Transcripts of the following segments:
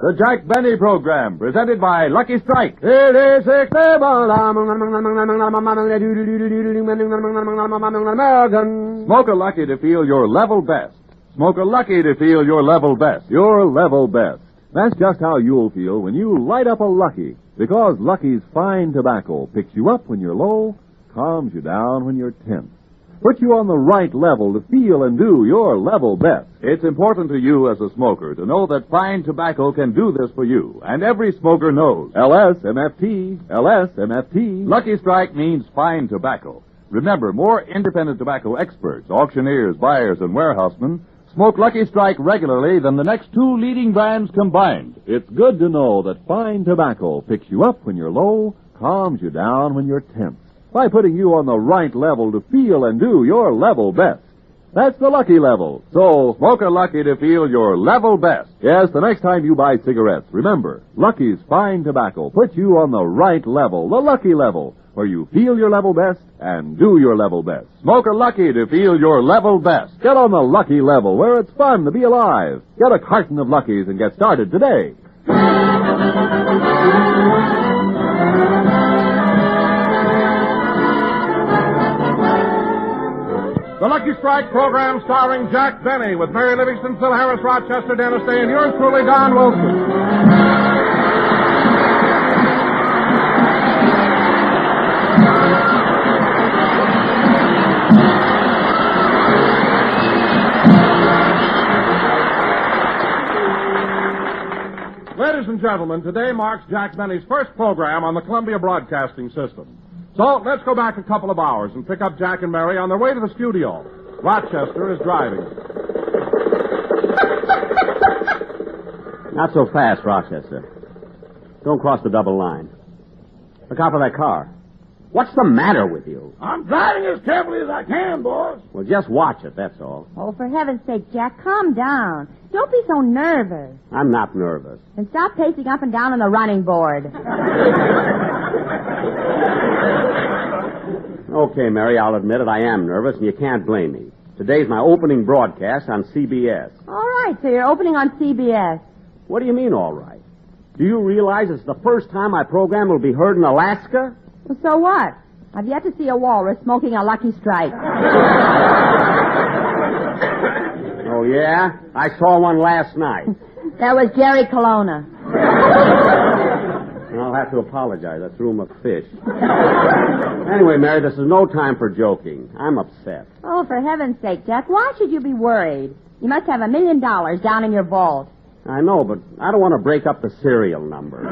The Jack Benny Program, presented by Lucky Strike. Smoke a Lucky to feel your level best. Smoke a Lucky to feel your level best. Your level best. That's just how you'll feel when you light up a Lucky. Because Lucky's fine tobacco picks you up when you're low, calms you down when you're tense. Put you on the right level to feel and do your level best. It's important to you as a smoker to know that fine tobacco can do this for you. And every smoker knows. LSMFT, LSMFT. Lucky Strike means fine tobacco. Remember, more independent tobacco experts, auctioneers, buyers, and warehousemen smoke Lucky Strike regularly than the next two leading brands combined. It's good to know that fine tobacco picks you up when you're low, calms you down when you're tense, by putting you on the right level to feel and do your level best. That's the Lucky level. So, smoke a Lucky to feel your level best. Yes, the next time you buy cigarettes, remember, Lucky's fine tobacco puts you on the right level, the Lucky level, where you feel your level best and do your level best. Smoke a Lucky to feel your level best. Get on the Lucky level, where it's fun to be alive. Get a carton of Luckies and get started today. The Lucky Strike program starring Jack Benny with Mary Livingston, Phil Harris, Rochester, Dennis Day, and yours truly, Don Wilson. Ladies and gentlemen, today marks Jack Benny's first program on the Columbia Broadcasting System. So, let's go back a couple of hours and pick up Jack and Mary on their way to the studio. Rochester is driving. Not so fast, Rochester. Don't cross the double line. Look out for that car. What's the matter with you? I'm driving as carefully as I can, boss. Well, just watch it, that's all. Oh, for heaven's sake, Jack, calm down. Don't be so nervous. I'm not nervous. And stop pacing up and down on the running board. Okay, Mary, I'll admit it. I am nervous, and you can't blame me. Today's my opening broadcast on CBS. All right, so you're opening on CBS. What do you mean, all right? Do you realize it's the first time my program will be heard in Alaska? Well, so what? I've yet to see a walrus smoking a Lucky Strike. Oh, yeah? I saw one last night. That was Jerry Colonna. I'll have to apologize. I threw him a fish. Anyway, Mary, this is no time for joking. I'm upset. Oh, for heaven's sake, Jack, why should you be worried? You must have $1 million down in your vault. I know, but I don't want to break up the serial number.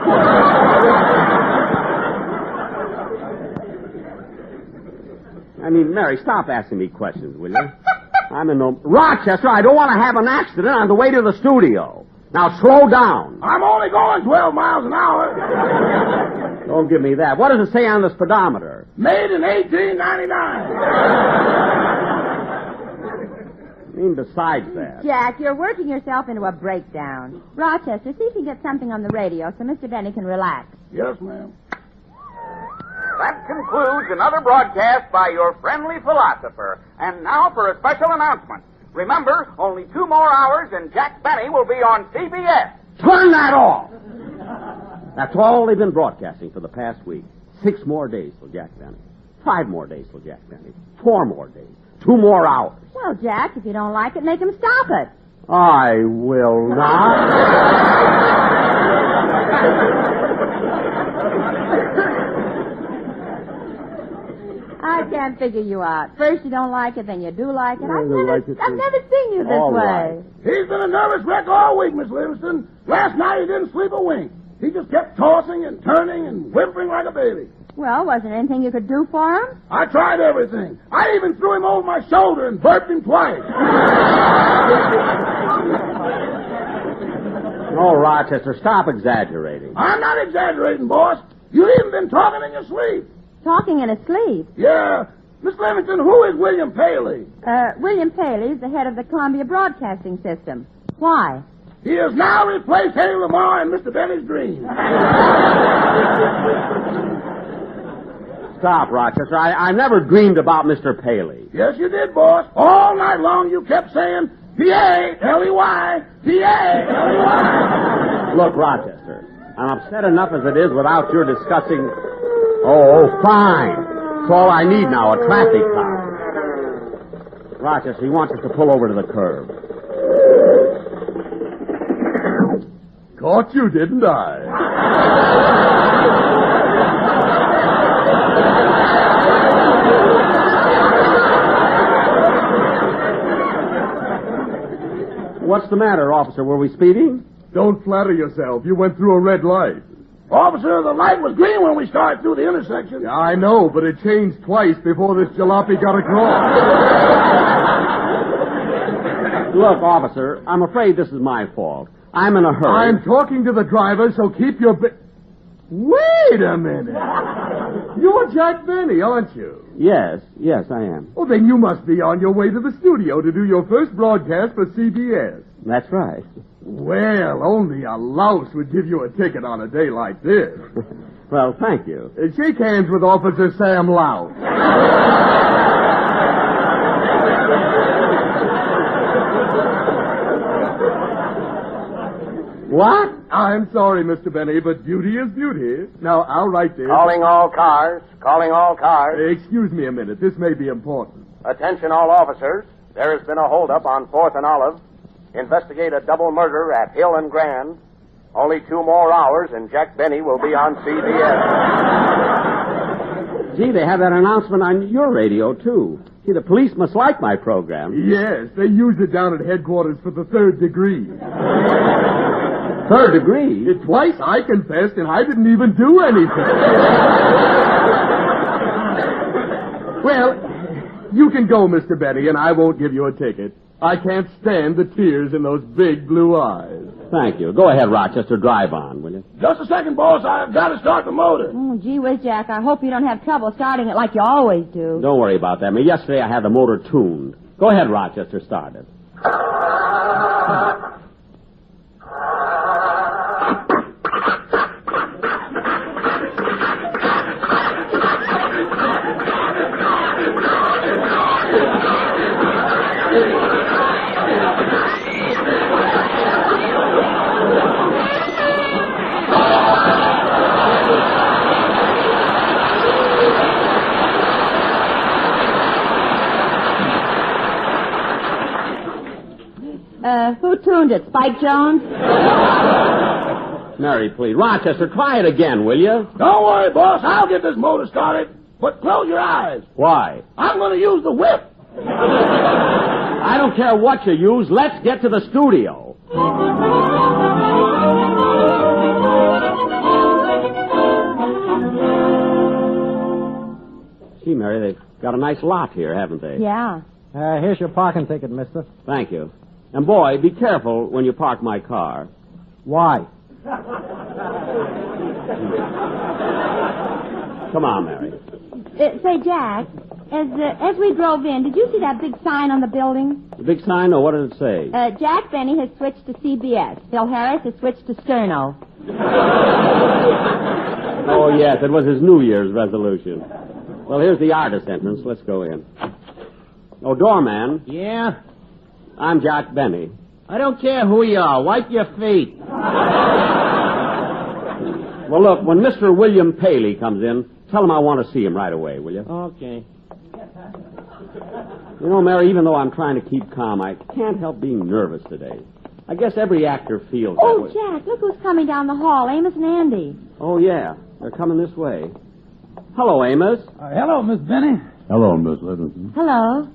I mean, Mary, stop asking me questions, will you? I'm in no... Rochester, I don't want to have an accident on the way to the studio. Now, slow down. I'm only going 12 miles an hour. Don't give me that. What does it say on the speedometer? Made in 1899. I mean, besides that... Jack, you're working yourself into a breakdown. Rochester, see if you can get something on the radio so Mr. Benny can relax. Yes, ma'am. That concludes another broadcast by your friendly philosopher. And now for a special announcement. Remember, only 2 more hours and Jack Benny will be on CBS. Turn that off! That's all they've been broadcasting for the past week. 6 more days till Jack Benny. 5 more days till Jack Benny. 4 more days. 2 more hours. Well, Jack, if you don't like it, make him stop it. I will not. I can't figure you out. First you don't like it, then you do like it. I've like it, never seen you this all way. right. He's been a nervous wreck all week, Miss Livingston. Last night he didn't sleep a wink. He just kept tossing and turning and whimpering like a baby. Well, wasn't there anything you could do for him? I tried everything. I even threw him over my shoulder and burped him twice. Oh, Rochester, stop exaggerating. I'm not exaggerating, boss. You've even been talking in your sleep. Talking in his sleep. Yeah. Miss Livingston, who is William Paley? William Paley is the head of the Columbia Broadcasting System. Why? He has now replaced Harry Lamar in Mr. Benny's dream. Stop, Rochester. I never dreamed about Mr. Paley. Yes, you did, boss. All night long you kept saying, P-A-L-E-Y, P-A-L-E-Y. Look, Rochester, I'm upset enough as it is without your discussing... Oh, fine. That's all I need now, a traffic cop. Rochester, he wants us to pull over to the curb. Caught you, didn't I? What's the matter, officer? Were we speeding? Don't flatter yourself. You went through a red light. Officer, the light was green when we started through the intersection. Yeah, I know, but it changed twice before this jalopy got across. Look, officer, I'm afraid this is my fault. I'm in a hurry. I'm talking to the driver, so keep your... Wait a minute. You're Jack Benny, aren't you? Yes, I am. Well, then you must be on your way to the studio to do your first broadcast for CBS. That's right. Well, only a louse would give you a ticket on a day like this. Well, thank you. Shake hands with Officer Sam Louse. What? I'm sorry, Mr. Benny, but beauty is beauty. Now, I'll write this. Calling all cars. Calling all cars. Excuse me a minute. This may be important. Attention all officers. There has been a holdup on 4th and Olive. Investigate a double murder at Hill and Grand. Only 2 more hours and Jack Benny will be on CBS. Gee, they have that announcement on your radio, too. See, the police must like my program. Yes, they use it down at headquarters for the 3rd degree. 3rd degree? Twice I confessed, and I didn't even do anything. Well, you can go, Mr. Benny, and I won't give you a ticket. I can't stand the tears in those big blue eyes. Thank you. Go ahead, Rochester. Drive on, will you? Just a second, boss. I've got to start the motor. Oh, gee whiz, Jack. I hope you don't have trouble starting it like you always do. Don't worry about that. Yesterday I had the motor tuned. Go ahead, Rochester. Start it. Who tuned it? Spike Jones? Mary, please. Rochester, try it again, will you? Don't worry, boss. I'll get this motor started. But close your eyes. Why? I'm going to use the whip. I don't care what you use. Let's get to the studio. Gee, Mary, they've got a nice lot here, haven't they? Yeah. Here's your parking ticket, mister. Thank you. And, boy, be careful when you park my car. Why? Come on, Mary. Say, Jack, as we drove in, did you see that big sign on the building? The big sign, or what did it say? Jack Benny has switched to CBS. Phil Harris has switched to Sterno. Oh, yes, it was his New Year's resolution. Well, here's the artist entrance. Let's go in. Oh, doorman. Yeah? I'm Jack Benny. I don't care who you are. Wipe your feet. Well, look, when Mr. William Paley comes in, tell him I want to see him right away, will you? Okay. You know, Mary, even though I'm trying to keep calm, I can't help being nervous today. I guess every actor feels that way. Jack, look who's coming down the hall, Amos and Andy. Oh, yeah. They're coming this way. Hello, Amos. Hello, Miss Benny. Hello, Miss Livingston. Hello.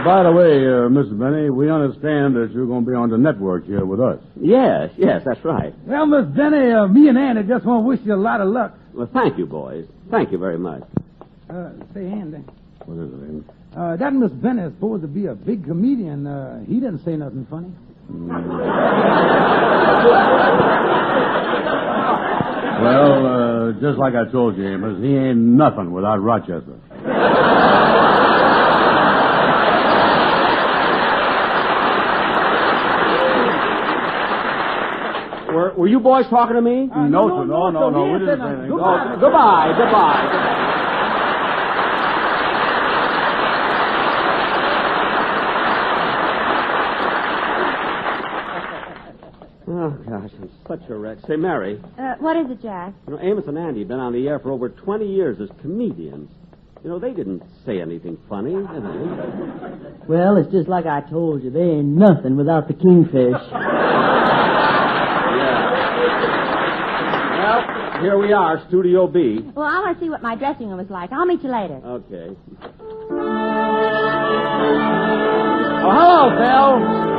By the way, Mrs. Benny, we understand that you're going to be on the network here with us. Yes, that's right. Well, Miss Benny, me and Andy just want to wish you a lot of luck. Well, thank you, boys. Thank you very much. Say, Andy. What is it, Amos? That Miss Benny is supposed to be a big comedian. He didn't say nothing funny. Well, just like I told you, Amos, he ain't nothing without Rochester. Were you boys talking to me? No. We didn't say anything. Goodbye. Oh, gosh, I'm such a wreck. Say, Mary. What is it, Jack? You know, Amos and Andy have been on the air for over 20 years as comedians. You know, they didn't say anything funny, did they? Well, it's just like I told you. They ain't nothing without the kingfish. Well, here we are, Studio B. Well, I want to see what my dressing room is like. I'll meet you later. Okay. Oh, hello, Phil.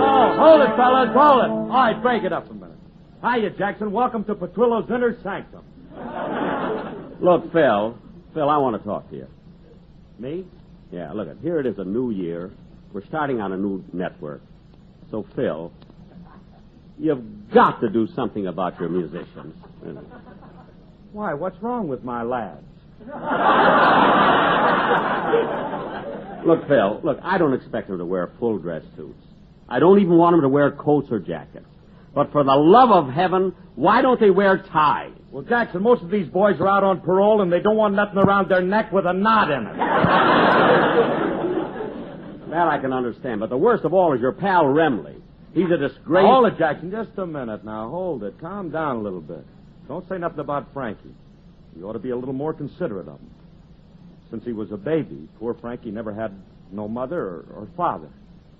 Oh, hold it, fellas, hold it. All right, break it up a minute. Hiya, Jackson. Welcome to Petrillo's Inner Sanctum. Look, Phil, I want to talk to you. Me? Yeah, look, here it is, a new year. We're starting on a new network. So, Phil, you've got to do something about your musicians. Why, what's wrong with my lads? Look, Phil, I don't expect them to wear full dress suits. I don't even want them to wear coats or jackets. But for the love of heaven, why don't they wear ties? Well, Jackson, most of these boys are out on parole, and they don't want nothing around their neck with a knot in it. That I can understand, but the worst of all is your pal Remley. He's a disgrace. Hold it, Jackson, just a minute now. Hold it. Calm down a little bit. Don't say nothing about Frankie. You ought to be a little more considerate of him. Since he was a baby, poor Frankie never had no mother or father.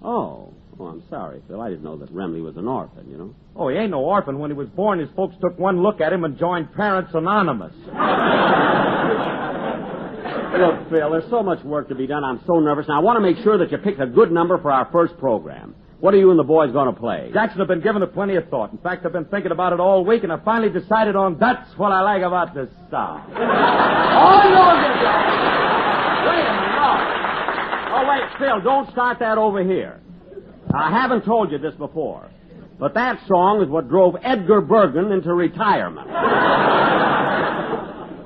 Oh, I'm sorry, Phil. I didn't know that Remley was an orphan, you know. Oh, he ain't no orphan. When he was born, his folks took one look at him and joined Parents Anonymous. Look, Phil, there's so much work to be done. I'm so nervous. Now, I want to make sure that you pick a good number for our first program. What are you and the boys going to play? Jackson, I've been giving it plenty of thought. In fact, I've been thinking about it all week, and I finally decided on That's What I Like About This Song. Oh, no! Wait a minute, no. Oh, wait, Phil, don't start that over here. I haven't told you this before, but that song is what drove Edgar Bergen into retirement.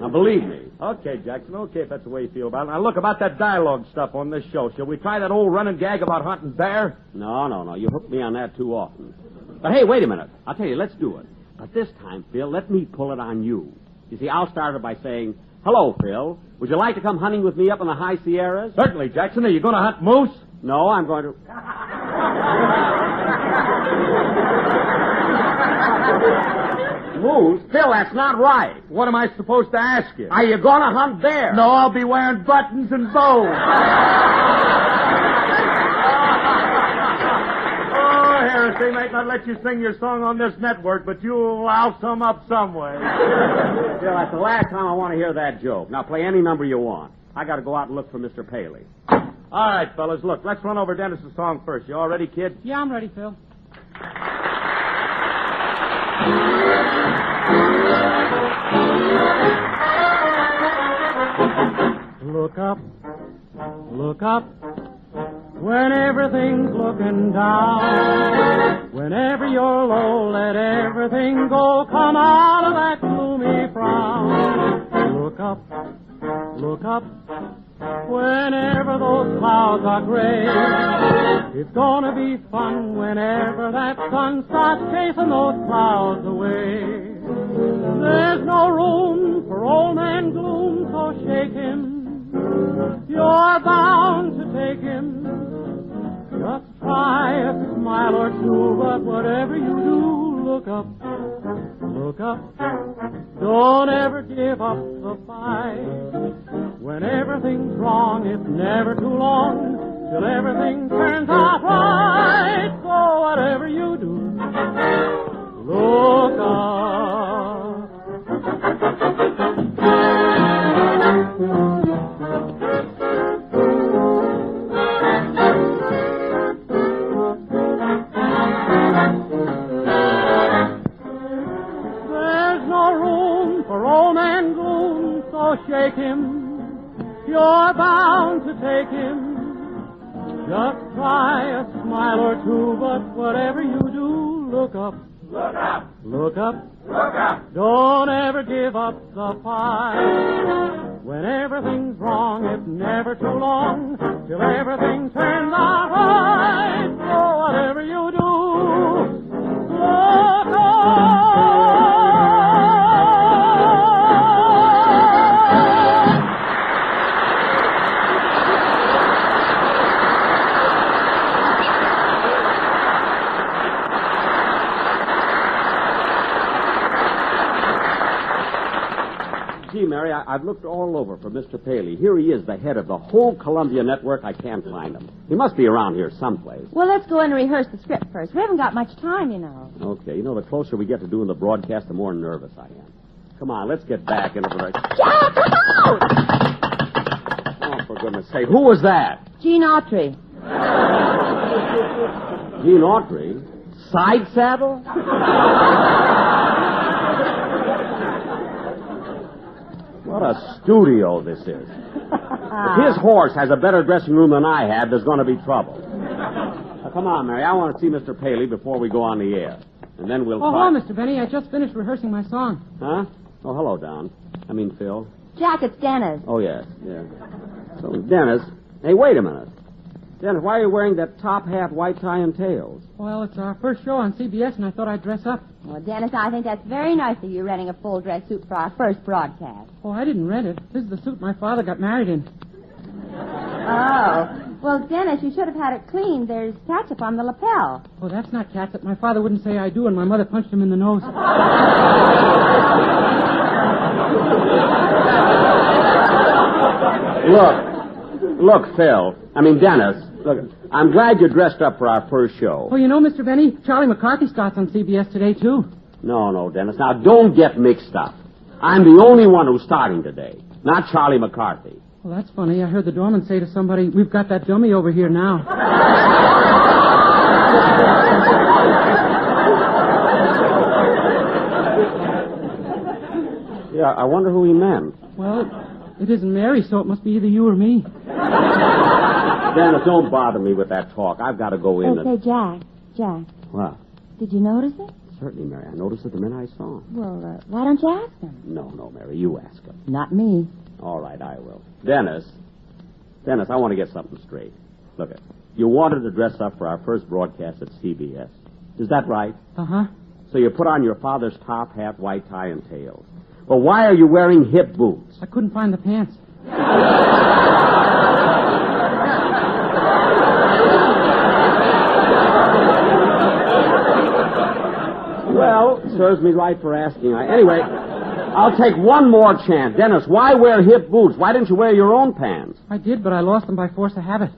Now, believe me. Okay, Jackson, okay, if that's the way you feel about it. Now, look, about that dialogue stuff on this show. Shall we try that old running gag about hunting bear? No. You hook me on that too often. But, hey, wait a minute. I'll tell you, let's do it. But this time, Phil, let me pull it on you. You see, I'll start it by saying, hello, Phil. Would you like to come hunting with me up in the high Sierras? Certainly, Jackson. Are you going to hunt moose? No, I'm going to... Moose? Phil, that's not right. What am I supposed to ask you? Are you going to hunt bear? No, I'll be wearing buttons and bows. Oh, Harris, they might not let you sing your song on this network, but you'll louse them up some way. Phil, that's the last time I want to hear that joke. Now, play any number you want. I got to go out and look for Mr. Paley. All right, fellas, look, let's run over Dennis's song first. You all ready, kid? Yeah, I'm ready, Phil. Look up, when everything's looking down. Whenever you're low, let everything go. Come out of that gloomy frown. Look up, whenever those clouds are gray. It's gonna be fun whenever that sun starts chasing those clouds away. There's no room for old man gloom, so shake him. You're bound to take him. Just try a smile or two, but whatever you do, look up. Don't ever give up the fight. When everything's wrong, it's never too long till everything turns out right. So whatever you do, look up. Shake him, you're bound to take him. Just try a smile or two, but whatever you do, look up. Look up. Don't ever give up the fight. When everything's wrong, it's never too long till everything turns out right. So whatever you do, look up. Gee, Mary, I've looked all over for Mr. Paley. Here he is, the head of the whole Columbia network. I can't find him. He must be around here someplace. Well, let's go in and rehearse the script first. We haven't got much time, you know. Okay, you know, the closer we get to doing the broadcast, the more nervous I am. Come on, let's get back into the... Jack, come out! Oh, for goodness sake. Who was that? Gene Autry. Gene Autry? Side saddle? What a studio this is. If his horse has a better dressing room than I had, there's going to be trouble. Now, come on, Mary. I want to see Mr. Paley before we go on the air. And then we'll Oh, talk. hello, Mr. Benny. I just finished rehearsing my song. Huh? Oh, hello, Don. I mean, Phil. Jack, it's Dennis. Oh, yes, yeah. So, Dennis. Hey, wait a minute. Dennis, why are you wearing that top hat, white tie, and tails? Well, it's our first show on CBS, and I thought I'd dress up. Well, Dennis, I think that's very nice of you renting a full dress suit for our first broadcast. Oh, I didn't rent it. This is the suit my father got married in. Oh. Well, Dennis, you should have had it cleaned. There's ketchup on the lapel. Oh, that's not catsup. My father wouldn't say I do, and my mother punched him in the nose. Look, Phil. I mean, Dennis. Look, I'm glad you dressed up for our first show. Oh, you know, Mr. Benny, Charlie McCarthy starts on CBS today, too. No, Dennis. Now, don't get mixed up. I'm the only one who's starting today, not Charlie McCarthy. Well, that's funny. I heard the doorman say to somebody, "We've got that dummy over here now." Yeah, I wonder who he meant. Well, it isn't Mary, so it must be either you or me. Dennis, don't bother me with that talk. I've got to go in. Hey, Jack. What? Did you notice it? Certainly, Mary. I noticed it the minute I saw him. Well, why don't you ask him? No, Mary. You ask him. Not me. All right, I will. Dennis, I want to get something straight. Look, you wanted to dress up for our first broadcast at CBS. Is that right? Uh-huh. So you put on your father's top hat, white tie, and tails. Well, why are you wearing hip boots? I couldn't find the pants. Well, serves me right for asking. Anyway, I'll take one more chance. Dennis, why wear hip boots? Why didn't you wear your own pants? I did, but I lost them by force of habit.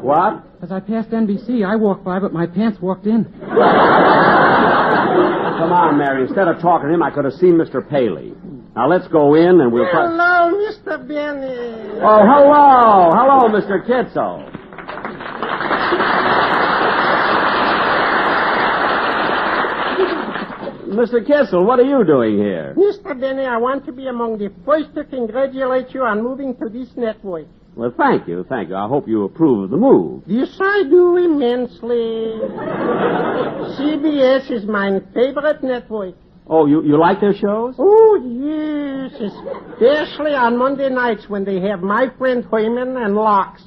What? As I passed NBC, I walked by, but my pants walked in. Come on, Mary. Instead of talking to him, I could have seen Mr. Paley. Now, let's go in and we'll... Hello, Mr. Benny. Oh, hello. Hello, Mr. Kitzel. Mr. Kitzel, what are you doing here? Mr. Benny, I want to be among the first to congratulate you on moving to this network. Well, thank you. I hope you approve of the move. Yes, I do immensely. CBS is my favorite network. Oh, you like their shows? Oh, yes, especially on Monday nights when they have my friend Heyman and Lux.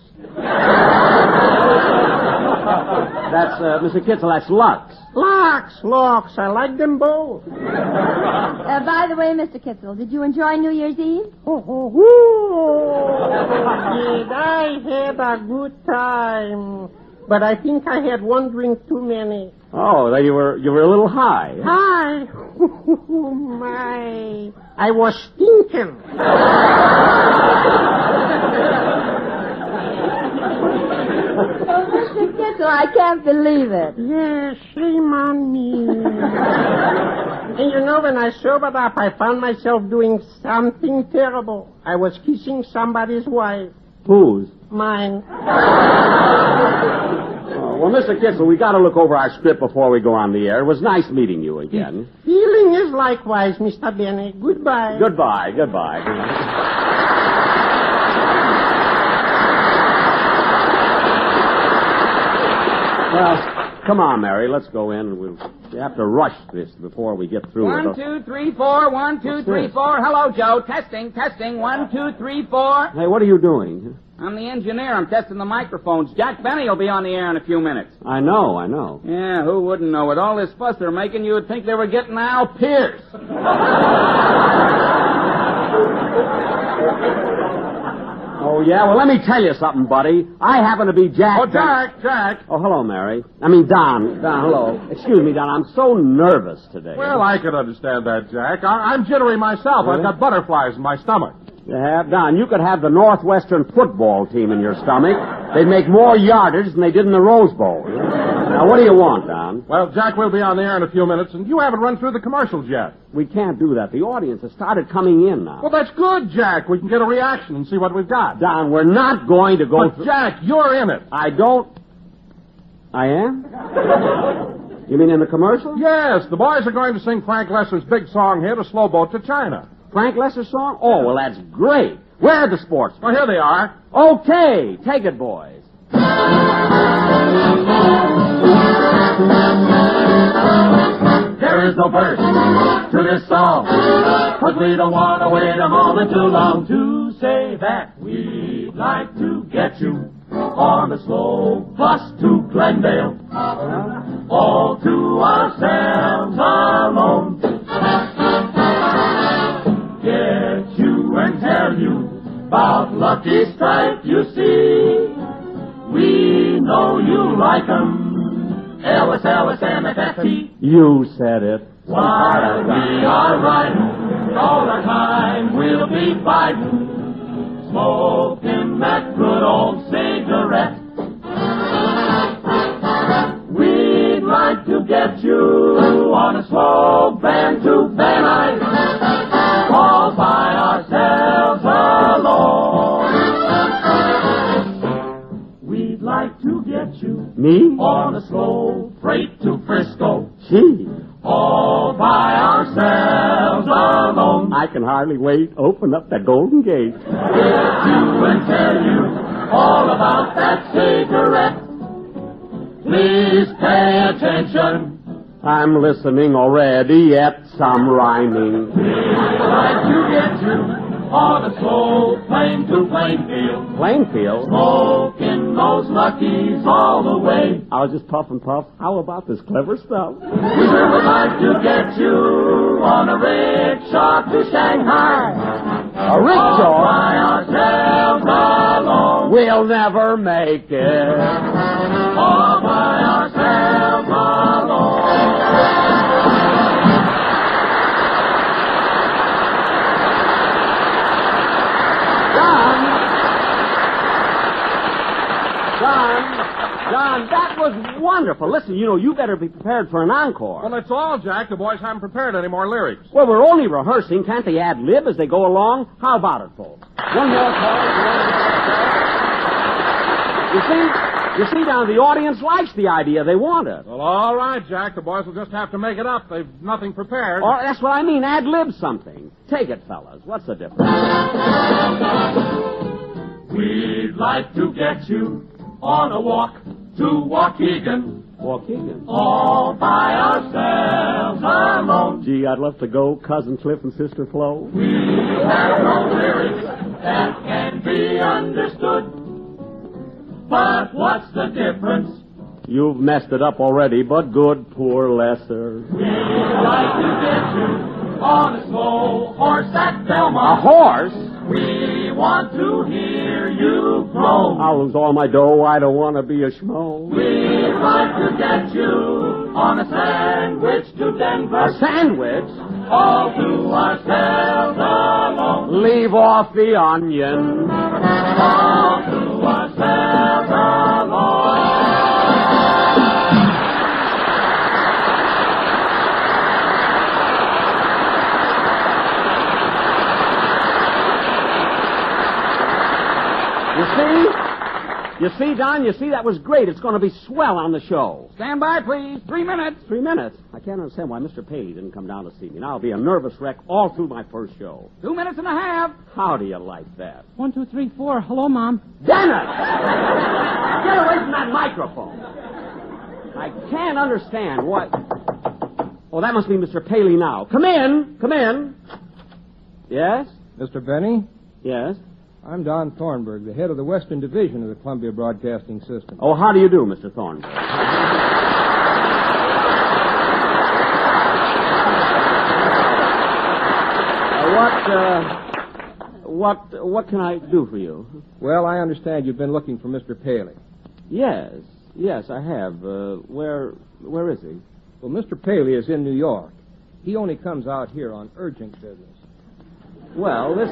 That's, Mr. Kitzel, that's Lux. Lux, I like them both. By the way, Mr. Kitzel, did you enjoy New Year's Eve? Did I had a good time. But I think I had one drink too many. Oh, then you were a little high. Hi. My. I was stinking. Mr. Kitzel, I can't believe it. Yes, shame on me. And you know, when I sobered up, I found myself doing something terrible. I was kissing somebody's wife. Whose? Mine. Well, Mr. Kitzel, we got to look over our script before we go on the air. It was nice meeting you again. Feeling is likewise, Mr. Benny. Goodbye. Goodbye. Well, come on, Mary. Let's go in. We'll have to rush this before we get through. 1, 2, 3, 4. 1, 2, 3, 4. Hello, Joe. Testing. 1, 2, 3, 4. Hey, what are you doing? I'm the engineer. I'm testing the microphones. Jack Benny will be on the air in a few minutes. I know. Yeah, who wouldn't know? With all this fuss they're making, you would think they were getting Al Pierce. Oh, Oh, yeah? Well, let me tell you something, buddy. I happen to be Jack. Oh, Jack. Oh, hello, Mary. Don, hello. Excuse me, Don. I'm so nervous today. Well, I can understand that, Jack. I'm jittery myself. Really? I've got butterflies in my stomach. You have? Don, you could have the Northwestern football team in your stomach. They'd make more yardage than they did in the Rose Bowl. Now, what do you want, Don? Well, Jack, we'll be on the air in a few minutes, and you haven't run through the commercials yet. We can't do that. The audience has started coming in now. Well, that's good, Jack. We can get a reaction and see what we've got. Don, we're not going to go... But, Jack, you're in it. I am? You mean in the commercial? Yes, the boys are going to sing Frank Lesser's big song hit, A Slow Boat to China. Frank Lesser's song? Oh, well, that's great. Where are the sports? Well, here they are. Okay, take it, boys. There is no verse to this song, 'cause we don't want to wait a moment too long to say that we'd like to get you on a slow bus to Glendale, all to ourselves alone. Get you and tell you about Lucky Strike, you see. We know you like 'em. Ellis, MFFT. You said it. While we are riding, all our time we'll be fighting, smoking that good old cigarette. We'd like to get you on a slow van to Van Nuys, all by ourselves alone. We'd like to get you Me? on a slow freight to Frisco, Gee. all by ourselves alone. I can hardly wait. Open up that Golden Gate. Get you and tell you all about that cigarette. Please pay attention. I'm listening already at some rhyming. We'd like to get you on a slow plane to Plainfield, Plainfield? smoking those Luckies all the way. I was just puff and puff. How about this clever stuff? We would like to get you on a rickshaw to Shanghai, A all rickshaw? by ourselves alone. We'll never make it. All by ourselves alone. John, that was wonderful. Listen, you better be prepared for an encore. Well, that's all, Jack. The boys haven't prepared any more lyrics. Well, we're only rehearsing. Can't they ad-lib as they go along? How about it, folks? One more chorus. You see, Don, the audience likes the idea. They want it. Well, all right, Jack. The boys will just have to make it up. They've nothing prepared. Or that's what I mean, ad-lib something. Take it, fellas. What's the difference? We'd like to get you on a walk to Waukegan, Waukegan. all by ourselves alone. Gee, I'd love to go. Cousin Cliff and Sister Flo. We have no lyrics that can be understood. But what's the difference? You've messed it up already, but good, poor Lesser. We'd like to get you on a slow horse at Belmont. A horse? We want to hear you groan. I'll lose all my dough. I don't want to be a schmo. We'd like to get you on a sandwich to Denver. A sandwich? All to ourselves alone. Leave off the onion. All to ourselves alone. You see, Don, that was great. It's going to be swell on the show. Stand by, please. 3 minutes. 3 minutes? I can't understand why Mr. Payne didn't come down to see me. Now I'll be a nervous wreck all through my first show. 2 minutes and a half. How do you like that? 1, 2, 3, 4. Hello, Mom. Dennis! Get away from that microphone. I can't understand why... Oh, that must be Mr. Paley now. Come in. Yes? Mr. Benny? Yes? I'm Don Thornburg, the head of the Western Division of the Columbia Broadcasting System. Oh, how do you do, Mr. Thornburg? What can I do for you? Well, I understand you've been looking for Mr. Paley. Yes, I have. Where is he? Well, Mr. Paley is in New York. He only comes out here on urgent business. Well, this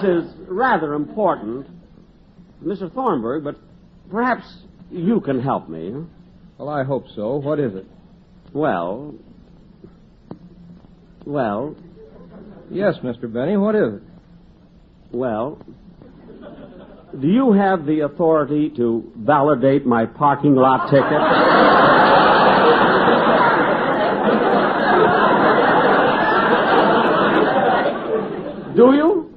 is rather important, Mr. Thornburg, but perhaps you can help me. Huh? Well, I hope so. What is it? Well. Yes, Mr. Benny, what is it? Well, do you have the authority to validate my parking lot ticket? Do you?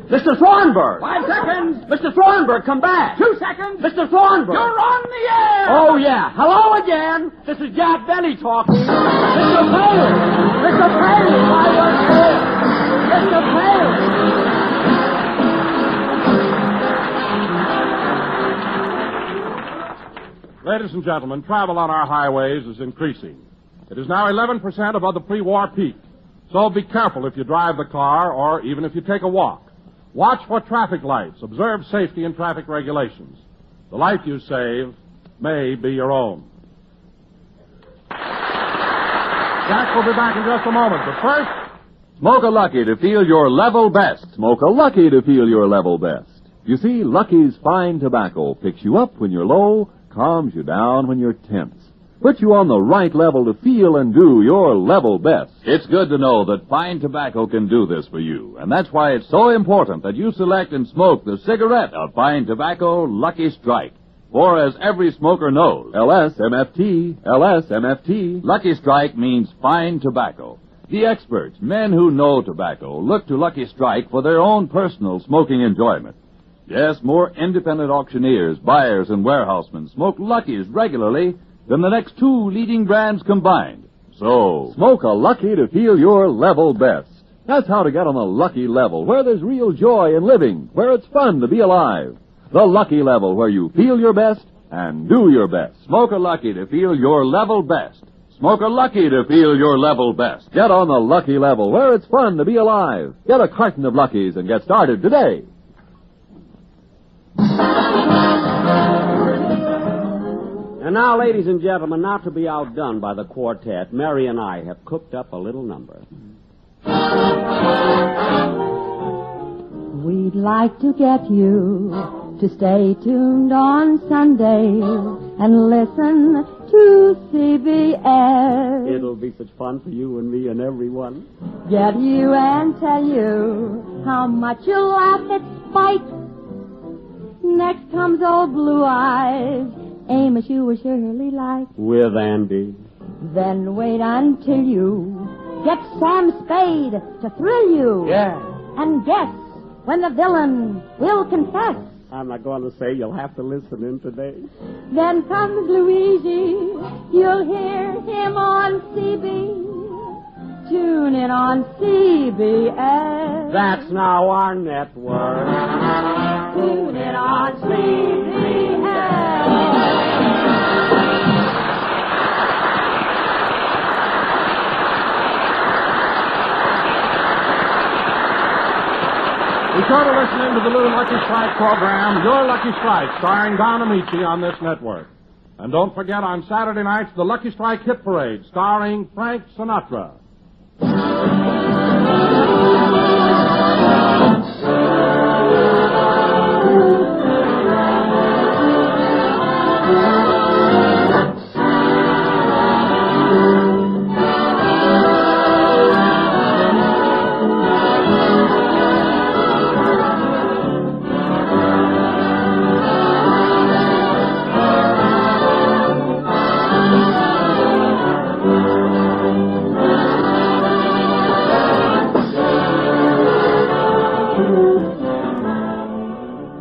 Mr. Thornburg! 5 seconds! Mr. Thornburg, come back! 2 seconds! Mr. Thornburg! You're on the air! Oh, yeah. Hello again. This is Jack Benny talking. Mr. Paley! Mr. Paley, why you're here? Mr. Paley! Ladies and gentlemen, travel on our highways is increasing. It is now 11% above the pre-war peak. So be careful if you drive the car or even if you take a walk. Watch for traffic lights. Observe safety and traffic regulations. The life you save may be your own. Jack will be back in just a moment, but first... Smoke a Lucky to feel your level best. Smoke a Lucky to feel your level best. You see, Lucky's fine tobacco picks you up when you're low, calms you down when you're tense. Puts you on the right level to feel and do your level best. It's good to know that fine tobacco can do this for you, and that's why it's so important that you select and smoke the cigarette of fine tobacco Lucky Strike. For as every smoker knows, LSMFT. Lucky Strike means fine tobacco. The experts, men who know tobacco, look to Lucky Strike for their own personal smoking enjoyment. Yes, more independent auctioneers, buyers, and warehousemen smoke Luckies regularly than the next 2 leading brands combined. So, smoke a Lucky to feel your level best. That's how to get on the Lucky level, where there's real joy in living, where it's fun to be alive. The Lucky level, where you feel your best and do your best. Smoke a Lucky to feel your level best. Smoke a Lucky to feel your level best. Get on the Lucky level, where it's fun to be alive. Get a carton of Luckies and get started today. And now, ladies and gentlemen, not to be outdone by the quartet, Mary and I have cooked up a little number. We'd like to get you to stay tuned on Sunday and listen to CBS. It'll be such fun for you and me and everyone. Get you and tell you how much you'll laugh at Spike. Next comes old Blue Eyes, Amos you will surely like. With Andy. Then wait until you get Sam Spade to thrill you. Yeah. And guess when the villain will confess. I'm not going to say, you'll have to listen in today. Then comes Luigi, you'll hear him on CB. Tune in on CBS. That's now our network. Tune in on CBS. Be sure to listen in to the new Lucky Strike program, Your Lucky Strike, starring Don Amici on this network. And don't forget on Saturday nights, the Lucky Strike Hit Parade, starring Frank Sinatra.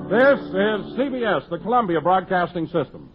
This is CBS, the Columbia Broadcasting System.